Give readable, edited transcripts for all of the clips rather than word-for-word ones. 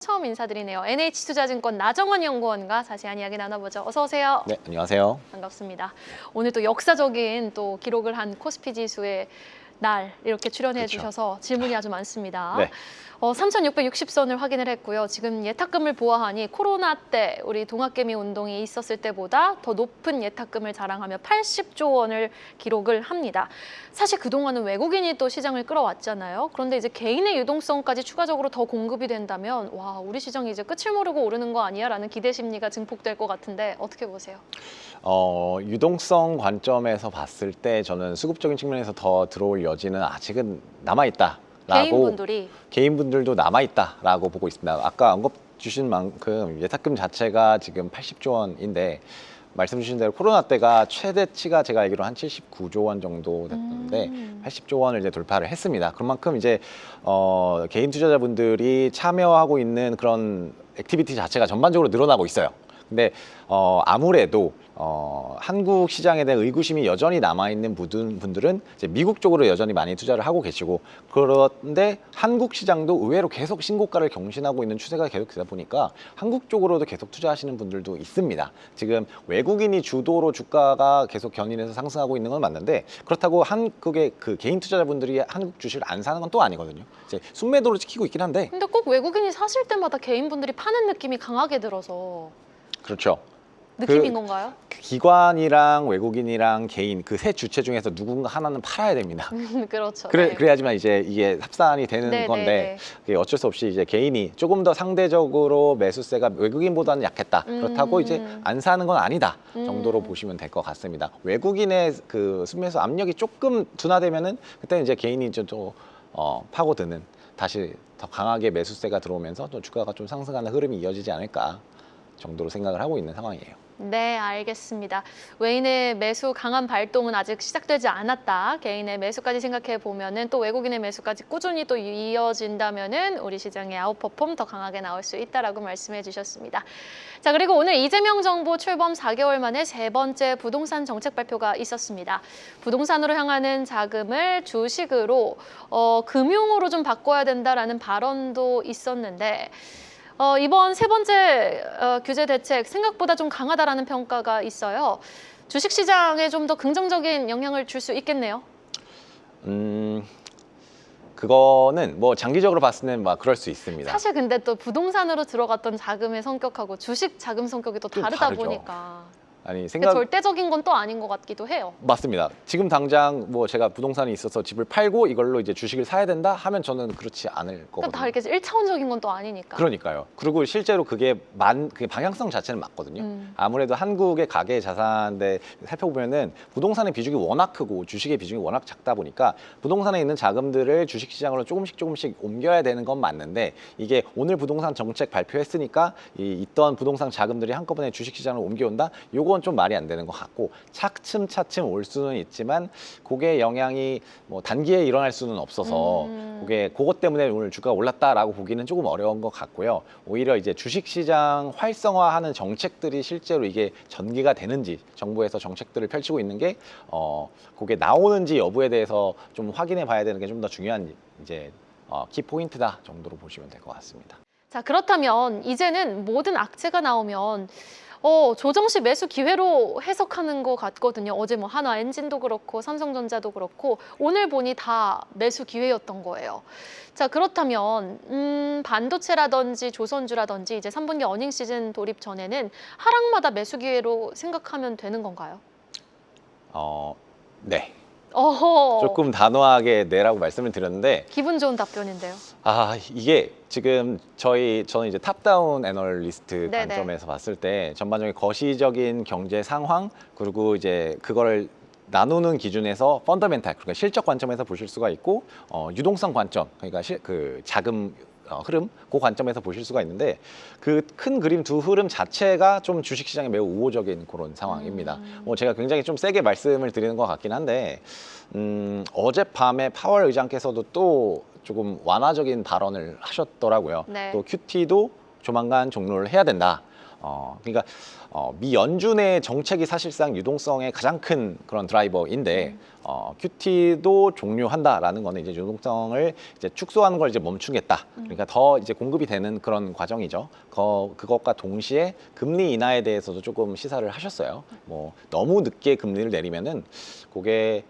처음 인사드리네요. NH투자증권 나정원 연구원과 자세한 이야기 나눠보죠. 어서 오세요. 네, 안녕하세요. 반갑습니다. 오늘 또 역사적인 또 기록을 한 코스피 지수의 날 이렇게 출연해 그렇죠. 주셔서 질문이 아주 많습니다. 네. 3,660선을 확인을 했고요. 지금 예탁금을 보아하니 코로나 때 우리 동학개미 운동이 있었을 때보다 더 높은 예탁금을 자랑하며 80조 원을 기록을 합니다. 사실 그동안은 외국인이 또 시장을 끌어왔잖아요. 그런데 이제 개인의 유동성까지 추가적으로 더 공급이 된다면 와, 우리 시장이 이제 끝을 모르고 오르는 거 아니야? 라는 기대 심리가 증폭될 것 같은데 어떻게 보세요? 유동성 관점에서 봤을 때 저는 수급적인 측면에서 더 들어올 여지는 아직은 남아있다. 개인분들도 남아있다라고 보고 있습니다. 아까 언급 주신 만큼 예탁금 자체가 지금 80조 원인데 말씀 주신 대로 코로나 때가 최대치가 제가 알기로 한 79조 원 정도 됐는데 80조 원을 이제 돌파를 했습니다. 그만큼 이제 개인 투자자분들이 참여하고 있는 그런 액티비티 자체가 전반적으로 늘어나고 있어요. 근데 아무래도 한국 시장에 대한 의구심이 여전히 남아있는 분들은 이제 미국 쪽으로 여전히 많이 투자를 하고 계시고, 그런데 한국 시장도 의외로 계속 신고가를 경신하고 있는 추세가 계속 되다 보니까 한국 쪽으로도 계속 투자하시는 분들도 있습니다. 지금 외국인이 주도로 주가가 계속 견인해서 상승하고 있는 건 맞는데, 그렇다고 한국의 그 개인 투자자분들이 한국 주식을 안 사는 건 또 아니거든요. 이제 순매도를 지키고 있긴 한데. 근데 꼭 외국인이 사실 때마다 개인분들이 파는 느낌이 강하게 들어서. 그렇죠. 느낌인 건가요? 기관이랑 외국인이랑 개인 그 세 주체 중에서 누군가 하나는 팔아야 됩니다. 그렇죠. 그래야지만 이제 이게 합산이 되는 건데, 그게 어쩔 수 없이 이제 개인이 조금 더 상대적으로 매수세가 외국인보다는 약했다. 그렇다고 이제 안 사는 건 아니다 정도로 보시면 될 것 같습니다. 외국인의 그 순매수 압력이 조금 둔화되면은 그때 이제 개인이 좀 파고드는, 다시 더 강하게 매수세가 들어오면서 또 주가가 좀 상승하는 흐름이 이어지지 않을까 정도로 생각을 하고 있는 상황이에요. 네, 알겠습니다. 외인의 매수 강한 발동은 아직 시작되지 않았다. 개인의 매수까지 생각해 보면은 또 외국인의 매수까지 꾸준히 또 이어진다면은 우리 시장의 아웃퍼폼 더 강하게 나올 수 있다라고 말씀해 주셨습니다. 자, 그리고 오늘 이재명 정부 출범 4개월 만에 세 번째 부동산 정책 발표가 있었습니다. 부동산으로 향하는 자금을 주식으로, 금융으로 좀 바꿔야 된다라는 발언도 있었는데, 이번 세 번째 규제 대책 생각보다 좀 강하다라는 평가가 있어요. 주식시장에 좀 더 긍정적인 영향을 줄 수 있겠네요. 그거는 뭐 장기적으로 봤을 때는 막 그럴 수 있습니다. 사실 근데 또 부동산으로 들어갔던 자금의 성격하고 주식 자금 성격이 또 다르다 다르죠. 보니까. 아니 절대적인 건 또 아닌 것 같기도 해요. 맞습니다. 지금 당장 뭐 제가 부동산이 있어서 집을 팔고 이걸로 이제 주식을 사야 된다 하면 저는 그렇지 않을 거거든요. 다 이렇게 1차원적인 건 또 아니니까. 그러니까요. 그리고 실제로 그게 방향성 자체는 맞거든요. 아무래도 한국의 가계 자산대 살펴보면은 부동산의 비중이 워낙 크고 주식의 비중이 워낙 작다 보니까 부동산에 있는 자금들을 주식시장으로 조금씩 옮겨야 되는 건 맞는데, 이게 오늘 부동산 정책 발표했으니까 있던 부동산 자금들이 한꺼번에 주식시장으로 옮겨온다? 요건 좀 말이 안 되는 것 같고, 차츰 올 수는 있지만 그게 영향이 뭐 단기에 일어날 수는 없어서 그것 때문에 오늘 주가가 올랐다라고 보기는 조금 어려운 것 같고요. 오히려 이제 주식시장 활성화하는 정책들이 실제로 이게 전개가 되는지, 정부에서 정책들을 펼치고 있는 게 그게 나오는지 여부에 대해서 좀 확인해 봐야 되는 게 좀 더 중요한 이제 키포인트다 정도로 보시면 될 것 같습니다. 자, 그렇다면 이제는 모든 악재가 나오면 조정 시 매수 기회로 해석하는 것 같거든요. 어제 뭐 한화 엔진도 그렇고 삼성전자도 그렇고 오늘 보니 다 매수 기회였던 거예요. 자, 그렇다면 반도체라든지 조선주라든지 이제 3분기 어닝 시즌 돌입 전에는 하락마다 매수 기회로 생각하면 되는 건가요? 네. 어허. 조금 단호하게 네라고 말씀을 드렸는데, 기분 좋은 답변인데요. 이게 지금 저는 이제 탑다운 애널리스트 네네. 관점에서 봤을 때 전반적인 거시적인 경제 상황, 그리고 이제 그거를 나누는 기준에서 펀더멘탈, 그러니까 실적 관점에서 보실 수가 있고, 유동성 관점, 그러니까 그 자금 흐름, 그 관점에서 보실 수가 있는데, 그 큰 그림 두 흐름 자체가 좀 주식시장에 매우 우호적인 그런 상황입니다. 제가 굉장히 좀 세게 말씀을 드리는 것 같긴 한데, 어젯밤에 파월 의장께서도 또 조금 완화적인 발언을 하셨더라고요. 네. 또 QT도 조만간 종료를 해야 된다. 그러니까 미 연준의 정책이 사실상 유동성의 가장 큰 그런 드라이버인데 QT도 종료한다라는 거는 이제 유동성을 이제 축소하는 걸 이제 멈추겠다. 그러니까 더 이제 공급이 되는 그런 과정이죠. 그것과 동시에 금리 인하에 대해서도 조금 시사를 하셨어요. 뭐 너무 늦게 금리를 내리면은 그게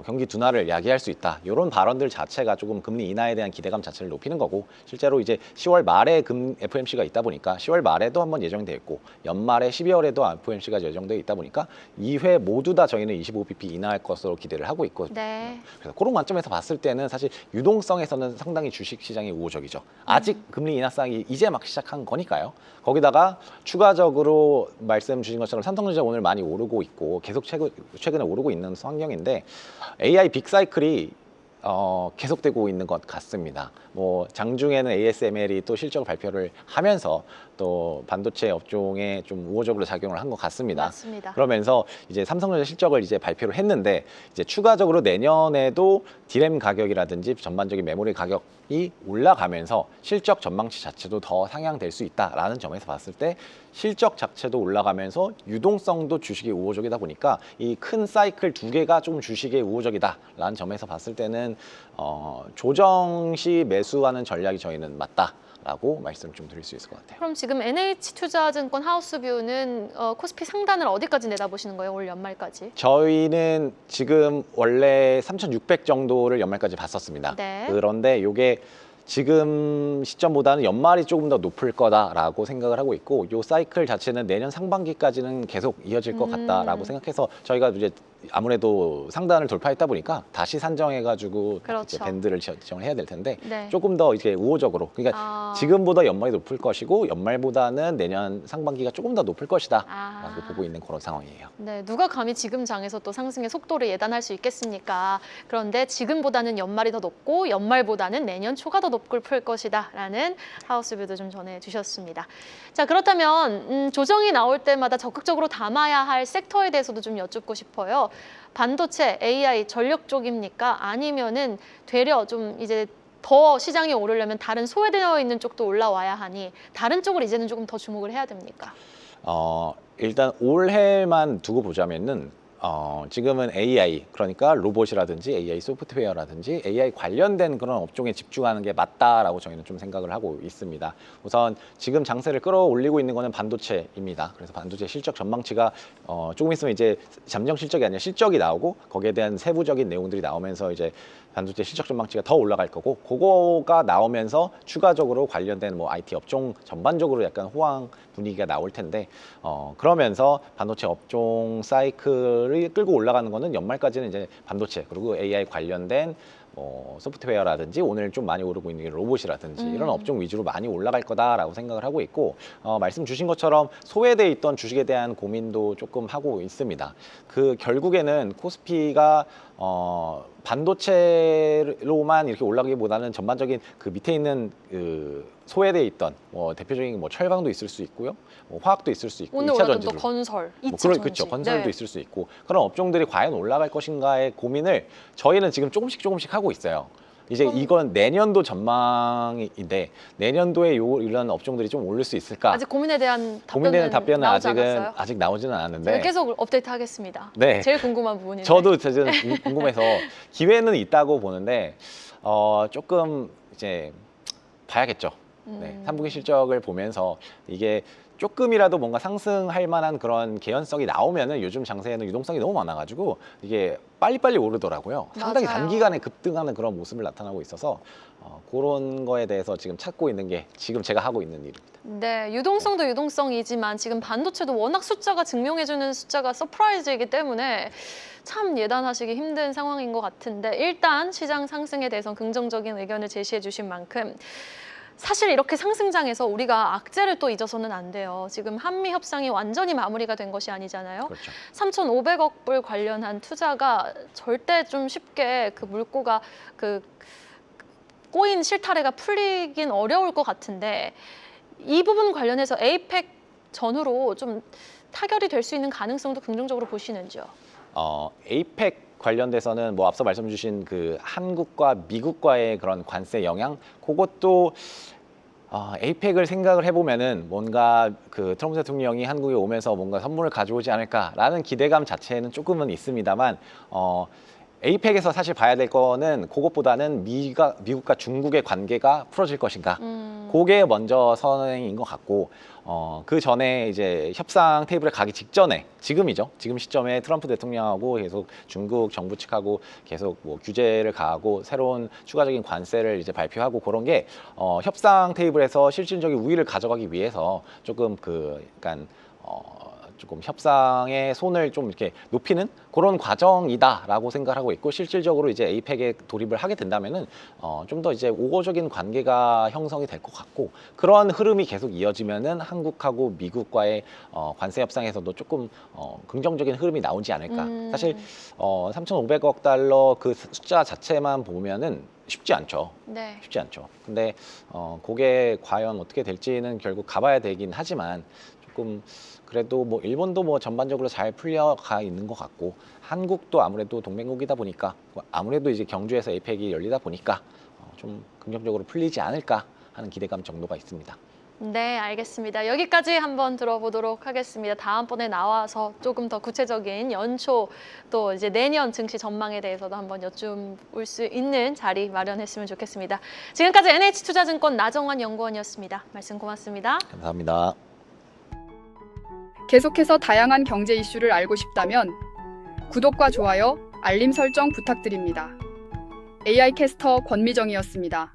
경기 둔화를 야기할 수 있다. 이런 발언들 자체가 조금 금리 인하에 대한 기대감 자체를 높이는 거고 실제로 이제 10월 말에 FOMC가 있다 보니까 10월 말에도 한번 예정되어 있고 연말에 12월에도 FOMC가 예정되어 있다 보니까 2회 모두 다 저희는 25bp 인하할 것으로 기대를 하고 있거든요. 네. 그래서 그런 관점에서 봤을 때는 사실 유동성에서는 상당히 주식 시장이 우호적이죠. 아직 금리 인하상이 이제 막 시작한 거니까요. 거기다가 추가적으로 말씀 주신 것처럼 삼성전자 오늘 많이 오르고 있고 계속 최근에 오르고 있는 환경인데 AI 빅사이클이 계속되고 있는 것 같습니다. 뭐 장중에는 ASML이 또 실적 발표를 하면서 또 반도체 업종에 좀 우호적으로 작용을 한 것 같습니다. 맞습니다. 그러면서 이제 삼성전자 실적을 이제 발표를 했는데 이제 추가적으로 내년에도 디램 가격이라든지 전반적인 메모리 가격이 올라가면서 실적 전망치 자체도 더 상향될 수 있다라는 점에서 봤을 때 실적 자체도 올라가면서 유동성도 주식이 우호적이다 보니까 이 큰 사이클 두 개가 좀 주식에 우호적이다라는 점에서 봤을 때는 조정 시 매수하는 전략이 저희는 맞다라고 말씀 좀 드릴 수 있을 것 같아요. 그럼 지금 NH투자증권 하우스뷰는 코스피 상단을 어디까지 내다보시는 거예요? 올 연말까지? 저희는 지금 원래 3,600 정도를 연말까지 봤었습니다. 네. 그런데 이게 지금 시점보다는 연말이 조금 더 높을 거다라고 생각을 하고 있고 이 사이클 자체는 내년 상반기까지는 계속 이어질 것 같다라고 생각해서 저희가 이제 아무래도 상단을 돌파했다 보니까 다시 산정해가지고 그렇죠. 이제 밴드를 지정을 해야 될 텐데 네. 조금 더 이렇게 우호적으로 그러니까 지금보다 연말이 높을 것이고 연말보다는 내년 상반기가 조금 더 높을 것이다라고 보고 있는 그런 상황이에요. 네, 누가 감히 지금 장에서 또 상승의 속도를 예단할 수 있겠습니까? 그런데 지금보다는 연말이 더 높고 연말보다는 내년 초가 더 높을 것이다라는 하우스뷰도 좀 전해주셨습니다. 자, 그렇다면 조정이 나올 때마다 적극적으로 담아야 할 섹터에 대해서도 좀 여쭙고 싶어요. 반도체, AI, 전력 쪽입니까? 아니면은 되려 좀 이제 더 시장이 오르려면 다른 소외되어 있는 쪽도 올라와야 하니 다른 쪽을 이제는 조금 더 주목을 해야 됩니까? 일단 올해만 두고 보자면은 지금은 AI 그러니까 로봇이라든지 AI 소프트웨어라든지 AI 관련된 그런 업종에 집중하는 게 맞다라고 저희는 좀 생각을 하고 있습니다. 우선 지금 장세를 끌어올리고 있는 거는 반도체입니다. 그래서 반도체 실적 전망치가 조금 있으면 이제 잠정 실적이 아니라 실적이 나오고 거기에 대한 세부적인 내용들이 나오면서 이제 반도체 실적 전망치가 더 올라갈 거고 그거가 나오면서 추가적으로 관련된 뭐 IT 업종 전반적으로 약간 호황 분위기가 나올 텐데 그러면서 반도체 업종 사이클을 끌고 올라가는 거는 연말까지는 이제 반도체 그리고 AI 관련된 소프트웨어라든지 오늘 좀 많이 오르고 있는 로봇이라든지 이런 업종 위주로 많이 올라갈 거다라고 생각을 하고 있고 말씀 주신 것처럼 소외돼 있던 주식에 대한 고민도 조금 하고 있습니다. 그 결국에는 코스피가 반도체로만 이렇게 올라가기보다는 전반적인 그 밑에 있는 그 소외돼 있던 대표적인 뭐 철강도 있을 수 있고요, 화학도 있을 수 있고, 오늘 2차 올랐던 전지로 또 건설, 2차 전지. 그렇죠. 건설도 네. 있을 수 있고 그런 업종들이 과연 올라갈 것인가의 고민을 저희는 지금 조금씩 하고 있어요. 이제 이건 내년도 전망인데 내년도에 이런 업종들이 좀 오를 수 있을까? 아직 고민에 대한 답변은 나오지 않았어요? 아직 나오지는 않았는데 제가 계속 업데이트하겠습니다. 네. 제일 궁금한 부분인데. 저도 궁금해서 기회는 있다고 보는데 조금 이제 봐야겠죠. 네, 3분기 실적을 보면서 이게 조금이라도 뭔가 상승할 만한 그런 개연성이 나오면은 요즘 장세에는 유동성이 너무 많아가지고 이게 빨리빨리 오르더라고요. 상당히 맞아요. 단기간에 급등하는 그런 모습을 나타나고 있어서 그런 거에 대해서 지금 찾고 있는 게 지금 제가 하고 있는 일입니다. 네, 유동성도 유동성이지만 지금 반도체도 워낙 숫자가 증명해주는 숫자가 서프라이즈이기 때문에 참 예단하시기 힘든 상황인 것 같은데 일단 시장 상승에 대해서 긍정적인 의견을 제시해 주신 만큼 사실 이렇게 상승장에서 우리가 악재를 또 잊어서는 안 돼요. 지금 한미 협상이 완전히 마무리가 된 것이 아니잖아요. 그렇죠. 3,500억 불 관련한 투자가 절대 좀 쉽게 그 물꼬가 꼬인 실타래가 풀리긴 어려울 것 같은데 이 부분 관련해서 에이펙 전후로 좀 타결이 될 수 있는 가능성도 긍정적으로 보시는지요? 에이펙 관련돼서는 뭐 앞서 말씀 주신 그 한국과 미국과의 그런 관세 영향 그것도 에이펙을 생각을 해보면은 뭔가 그 트럼프 대통령이 한국에 오면서 뭔가 선물을 가져오지 않을까라는 기대감 자체는 조금은 있습니다만, 에이펙에서 사실 봐야 될 거는 그것보다는 미국과 중국의 관계가 풀어질 것인가. 그게 먼저 선행인 것 같고, 그 전에 이제 협상 테이블에 가기 직전에, 지금이죠. 지금 시점에 트럼프 대통령하고 계속 중국 정부 측하고 계속 뭐 규제를 가하고 새로운 추가적인 관세를 이제 발표하고 그런 게, 협상 테이블에서 실질적인 우위를 가져가기 위해서 조금 약간, 조금 협상의 손을 좀 이렇게 높이는 그런 과정이다라고 생각하고 있고, 실질적으로 이제 에이펙에 돌입을 하게 된다면은 좀 더 이제 우호적인 관계가 형성이 될 것 같고, 그런 흐름이 계속 이어지면은 한국하고 미국과의 관세 협상에서도 조금 긍정적인 흐름이 나오지 않을까. 사실 3,500억 달러 그 숫자 자체만 보면은 쉽지 않죠. 네. 쉽지 않죠. 근데 그게 과연 어떻게 될지는 결국 가봐야 되긴 하지만, 조금 그래도 뭐 일본도 뭐 전반적으로 잘 풀려가 있는 것 같고, 한국도 아무래도 동맹국이다 보니까, 아무래도 이제 경주에서 에이펙이 열리다 보니까 좀 긍정적으로 풀리지 않을까 하는 기대감 정도가 있습니다. 네, 알겠습니다. 여기까지 한번 들어보도록 하겠습니다. 다음번에 나와서 조금 더 구체적인 연초 또 이제 내년 증시 전망에 대해서도 한번 여쭤볼 수 있는 자리 마련했으면 좋겠습니다. 지금까지 NH투자증권 나정환 연구원이었습니다. 말씀 고맙습니다. 감사합니다. 계속해서 다양한 경제 이슈를 알고 싶다면 구독과 좋아요, 알림 설정 부탁드립니다. AI 캐스터 권미정이었습니다.